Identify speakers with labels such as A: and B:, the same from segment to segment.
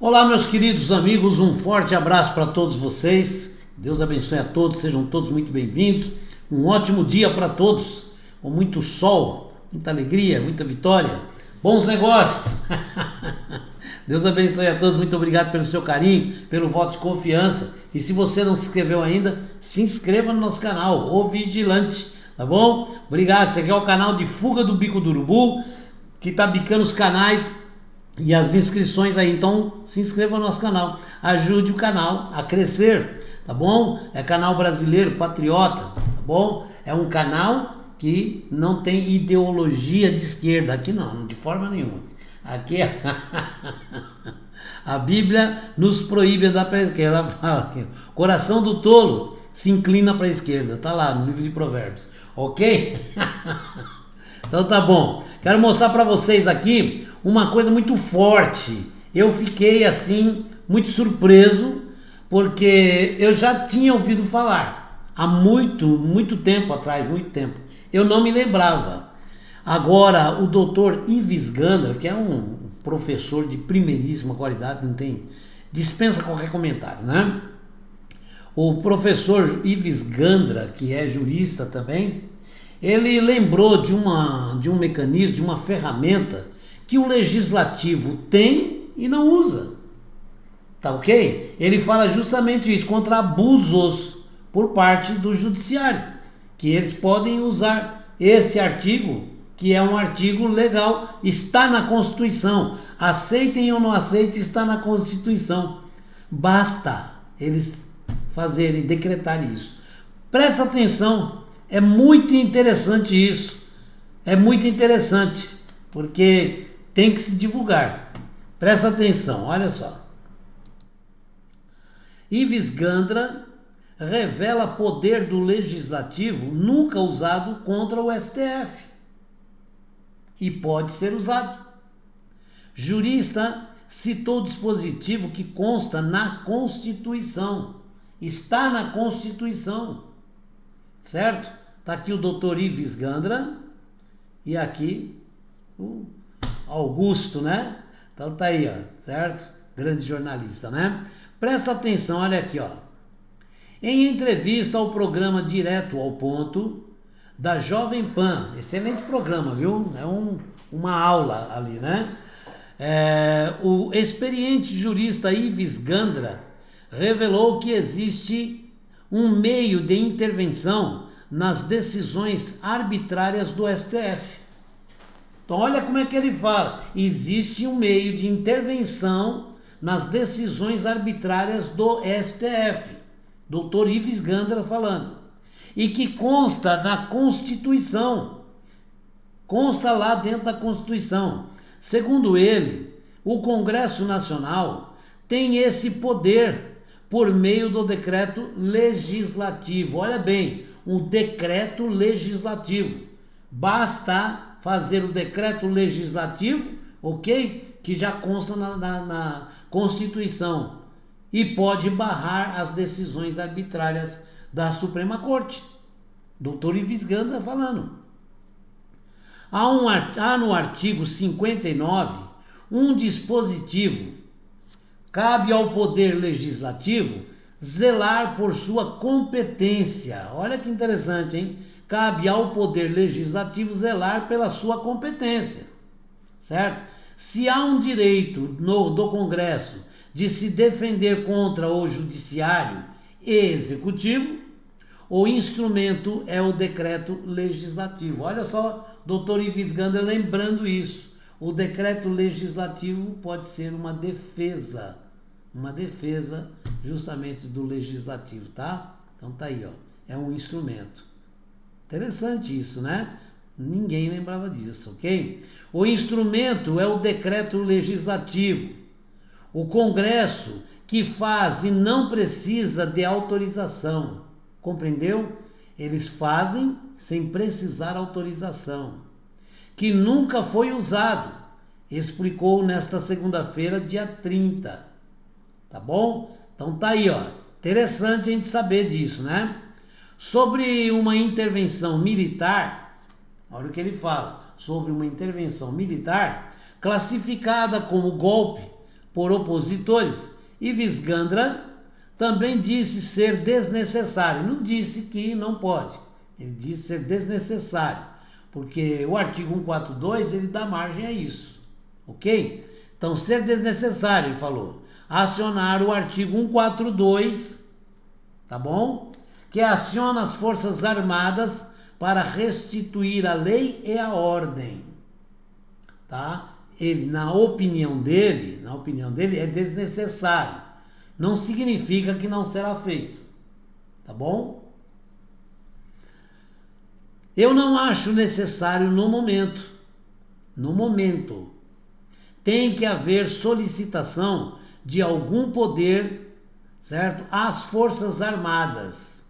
A: Olá, meus queridos amigos, um forte abraço para todos vocês. Deus abençoe a todos, sejam todos muito bem-vindos. Um ótimo dia para todos, com muito sol, muita alegria, muita vitória, bons negócios. Deus abençoe a todos, muito obrigado pelo seu carinho, pelo voto de confiança. E se você não se inscreveu ainda, se inscreva no nosso canal, O Vigilante, tá bom? Obrigado, esse aqui é o canal de Fuga do Bico do Urubu, que tá bicando os canais e as inscrições aí, então se inscreva no nosso canal, ajude o canal a crescer, tá bom? É canal brasileiro, patriota, tá bom? É um canal que não tem ideologia de esquerda, aqui não, de forma nenhuma. Aqui é a Bíblia nos proíbe andar para a esquerda. Ela fala aqui, coração do tolo se inclina para a esquerda, tá lá no livro de Provérbios, ok? Então tá bom, quero mostrar para vocês aqui uma coisa muito forte. Eu fiquei assim muito surpreso, porque eu já tinha ouvido falar há muito tempo atrás, muito tempo. Eu não me lembrava. Agora o Dr. Ives Gandra, que é um professor de primeiríssima qualidade, não tem, dispensa qualquer comentário, né? O professor Ives Gandra, que é jurista também, ele lembrou de um mecanismo, de uma ferramenta que o legislativo tem e não usa, tá ok? Ele fala justamente isso, contra abusos por parte do judiciário, que eles podem usar esse artigo, que é um artigo legal, está na Constituição, aceitem ou não aceitem, está na Constituição, basta eles fazerem, decretarem isso. Presta atenção, é muito interessante isso, é muito interessante, porque tem que se divulgar. Presta atenção, olha só. Ives Gandra revela poder do legislativo nunca usado contra o STF. E pode ser usado. Jurista citou dispositivo que consta na Constituição. Está na Constituição. Certo? Está aqui o Dr. Ives Gandra e aqui o Augusto, né? Então tá aí, ó, certo? Grande jornalista, né? Presta atenção, olha aqui, ó. Em entrevista ao programa Direto ao Ponto da Jovem Pan, excelente programa, viu? É uma aula ali, né? O experiente jurista Ives Gandra revelou que existe um meio de intervenção nas decisões arbitrárias do STF. Então olha como é que ele fala, existe um meio de intervenção nas decisões arbitrárias do STF, Dr. Ives Gandra falando, e que consta na Constituição, consta lá dentro da Constituição. Segundo ele, o Congresso Nacional tem esse poder por meio do decreto legislativo, olha bem, um decreto legislativo, basta fazer o decreto legislativo, ok? Que já consta na Constituição e pode barrar as decisões arbitrárias da Suprema Corte. Dr. Ives Gandra falando. Há no artigo 59 um dispositivo. Cabe ao Poder Legislativo zelar por sua competência. Olha que interessante, hein? Cabe ao Poder Legislativo zelar pela sua competência, certo? Se há um direito do Congresso de se defender contra o Judiciário e Executivo, o instrumento é o decreto legislativo. Olha só, Dr. Ives Gandra lembrando isso. O decreto legislativo pode ser uma defesa justamente do legislativo, tá? Então tá aí, ó, é um instrumento. Interessante isso, né? Ninguém lembrava disso, ok? O instrumento é o decreto legislativo. O Congresso que faz e não precisa de autorização. Compreendeu? Eles fazem sem precisar autorização. Que nunca foi usado. Explicou nesta segunda-feira, dia 30. Tá bom? Então tá aí, ó. Interessante a gente saber disso, né? Sobre uma intervenção militar, olha o que ele fala, sobre uma intervenção militar classificada como golpe por opositores, Ives Gandra também disse ser desnecessário. Não disse que não pode, ele disse ser desnecessário, porque o artigo 142 ele dá margem a isso, ok? Então, ser desnecessário, ele falou, acionar o artigo 142, tá bom? Que aciona as Forças Armadas para restituir a lei e a ordem, tá? Ele, na opinião dele, é desnecessário. Não significa que não será feito, tá bom? Eu não acho necessário no momento. No momento. Tem que haver solicitação de algum poder, certo? Às Forças Armadas.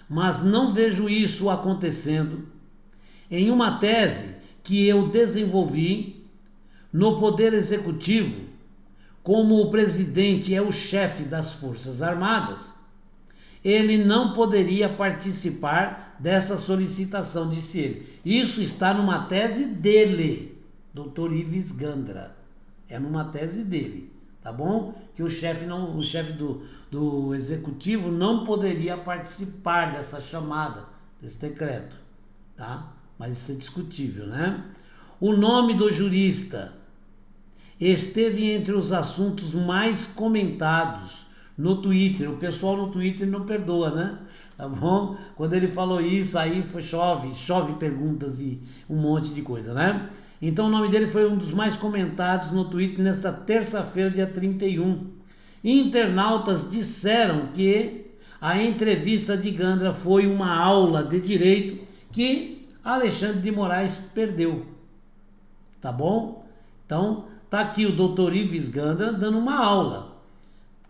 A: Mas não vejo isso acontecendo. Em uma tese que eu desenvolvi no Poder Executivo, como o presidente é o chefe das Forças Armadas, ele não poderia participar dessa solicitação, disse ele. Isso está numa tese dele, Dr. Ives Gandra. É numa tese dele, tá bom? Que o chefe do executivo não poderia participar dessa chamada, desse decreto, tá? Mas isso é discutível, né? O nome do jurista esteve entre os assuntos mais comentados no Twitter. O pessoal no Twitter não perdoa, né? Tá bom? Quando ele falou isso, aí chove perguntas e um monte de coisa, né? Então o nome dele foi um dos mais comentados no Twitter nesta terça-feira, dia 31. Internautas disseram que a entrevista de Gandra foi uma aula de direito que Alexandre de Moraes perdeu. Tá bom? Então, tá aqui o doutor Ives Gandra dando uma aula.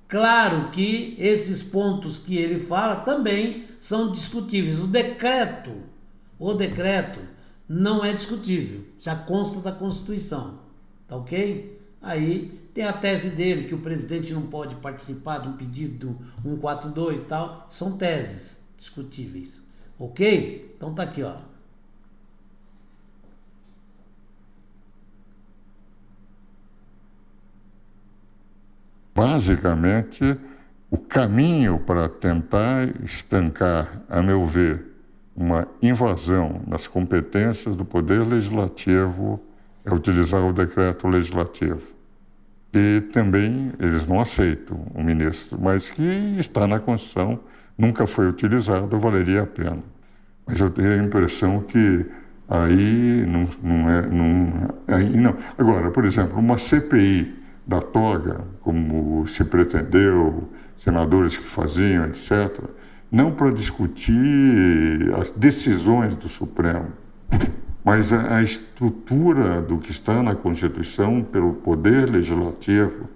A: Claro que esses pontos que ele fala também são discutíveis. O decreto não é discutível, já consta da Constituição, tá ok? Aí tem a tese dele, que o presidente não pode participar de um pedido do 142 e tal, são teses discutíveis, ok? Então tá aqui, ó.
B: Basicamente, o caminho para tentar estancar, a meu ver, uma invasão nas competências do Poder Legislativo é utilizar o decreto legislativo. E também eles não aceitam o ministro, mas que está na Constituição, nunca foi utilizado, valeria a pena. Mas eu tenho a impressão que aí não. Agora, por exemplo, uma CPI da toga, como se pretendeu, senadores que faziam, etc., não para discutir as decisões do Supremo, mas a estrutura do que está na Constituição pelo Poder Legislativo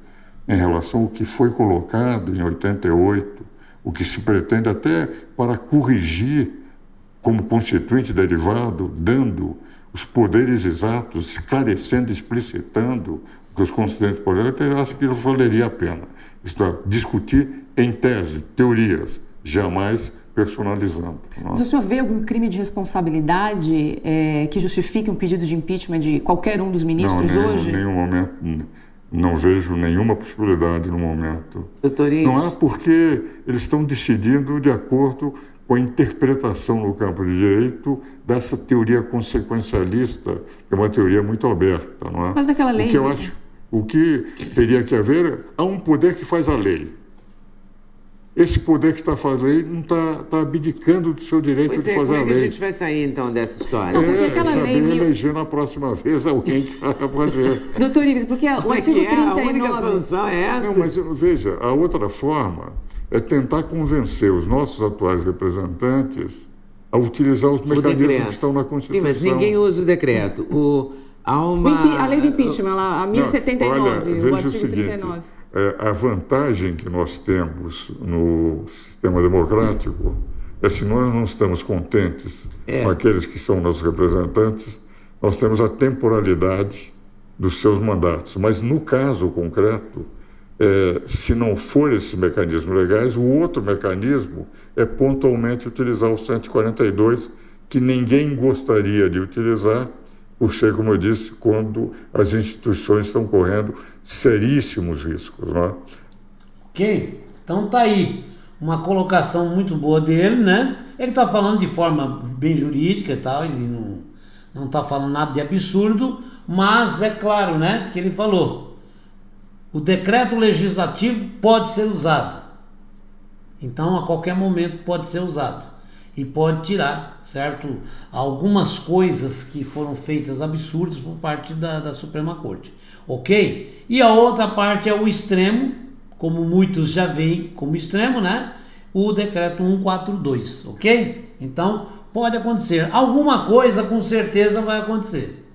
B: em relação ao que foi colocado em 88, o que se pretende até para corrigir como constituinte derivado, dando os poderes exatos, esclarecendo, explicitando o que os constituintes poderiam, eu acho que valeria a pena. Isto é, discutir em tese, teorias, jamais personalizando.
C: Mas o senhor vê algum crime de responsabilidade que justifique um pedido de impeachment de qualquer um dos ministros hoje?
B: Não, em nenhum momento. Não vejo nenhuma possibilidade no momento.
D: Doutor Ives.
B: Não há, porque eles estão decidindo de acordo com a interpretação no campo de direito dessa teoria consequencialista, que é uma teoria muito aberta, não é?
C: Mas aquela lei...
B: O que teria que haver, há um poder que faz a lei. Esse poder que está fazendo a lei não está abdicando do seu direito de fazer a lei.
D: Como é que a gente vai sair, então, dessa história?
B: Saber eleger na próxima vez alguém que vai fazer.
C: Doutor Ives, porque o artigo 39...
D: A única solução é essa?
B: Não, mas veja, a outra forma é tentar convencer os nossos atuais representantes a utilizar os mecanismos que estão na Constituição.
D: Sim, mas ninguém usa o decreto.
C: A lei de impeachment, a 1079,
B: olha,
C: o artigo
B: o seguinte,
C: 39.
B: A vantagem que nós temos no sistema democrático é, se nós não estamos contentes com aqueles que são nossos representantes, nós temos a temporalidade dos seus mandatos. Mas no caso concreto, se não for esses mecanismos legais, o outro mecanismo é pontualmente utilizar o 142, que ninguém gostaria de utilizar, por ser, como eu disse, quando as instituições estão correndo seríssimos riscos, né?
A: Ok? Então tá aí uma colocação muito boa dele, né? Ele está falando de forma bem jurídica e tal, ele não está falando nada de absurdo, mas é claro, né, que ele falou, o decreto legislativo pode ser usado. Então, a qualquer momento pode ser usado e pode tirar, certo? Algumas coisas que foram feitas absurdas por parte da Suprema Corte, ok? E a outra parte é o extremo, como muitos já veem como extremo, né? O decreto 142, ok? Então, pode acontecer. Alguma coisa com certeza vai acontecer.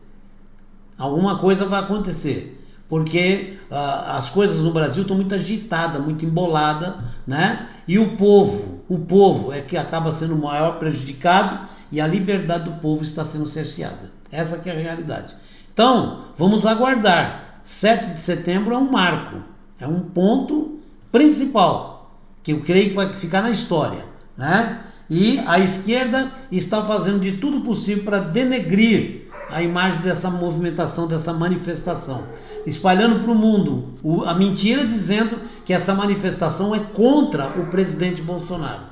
A: Alguma coisa vai acontecer. Porque as coisas no Brasil estão muito agitadas, muito emboladas, né? E o povo é que acaba sendo o maior prejudicado e a liberdade do povo está sendo cerceada. Essa que é a realidade. Então, vamos aguardar. 7 de setembro é um marco, é um ponto principal, que eu creio que vai ficar na história, né? E a esquerda está fazendo de tudo possível para denegrir a imagem dessa movimentação, dessa manifestação, espalhando para o mundo a mentira dizendo que essa manifestação é contra o presidente Bolsonaro.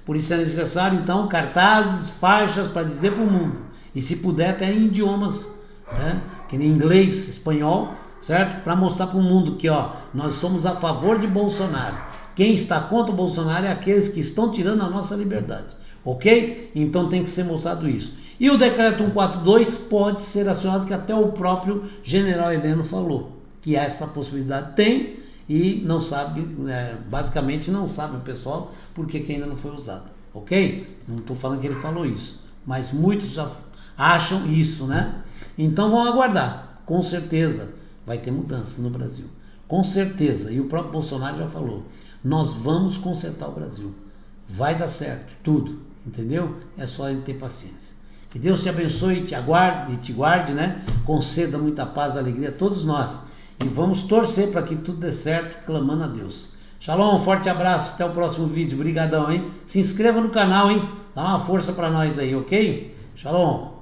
A: Por isso é necessário, então, cartazes, faixas para dizer para o mundo, e se puder até em idiomas, né? Que nem inglês, espanhol, certo? Para mostrar para o mundo que, ó, nós somos a favor de Bolsonaro. Quem está contra o Bolsonaro é aqueles que estão tirando a nossa liberdade, ok? Então tem que ser mostrado isso. E o decreto 142 pode ser acionado, que até o próprio general Heleno falou, que essa possibilidade tem e não sabe, basicamente não sabe o pessoal, porque que ainda não foi usado, ok? Não estou falando que ele falou isso, mas muitos já acham isso, né? Então vão aguardar, com certeza vai ter mudança no Brasil, com certeza, e o próprio Bolsonaro já falou, nós vamos consertar o Brasil, vai dar certo, tudo, entendeu? É só ele ter paciência. Que Deus te abençoe, te guarde, né? Conceda muita paz e alegria a todos nós. E vamos torcer para que tudo dê certo, clamando a Deus. Shalom, um forte abraço, até o próximo vídeo. Obrigadão, hein? Se inscreva no canal, hein? Dá uma força para nós aí, ok? Shalom.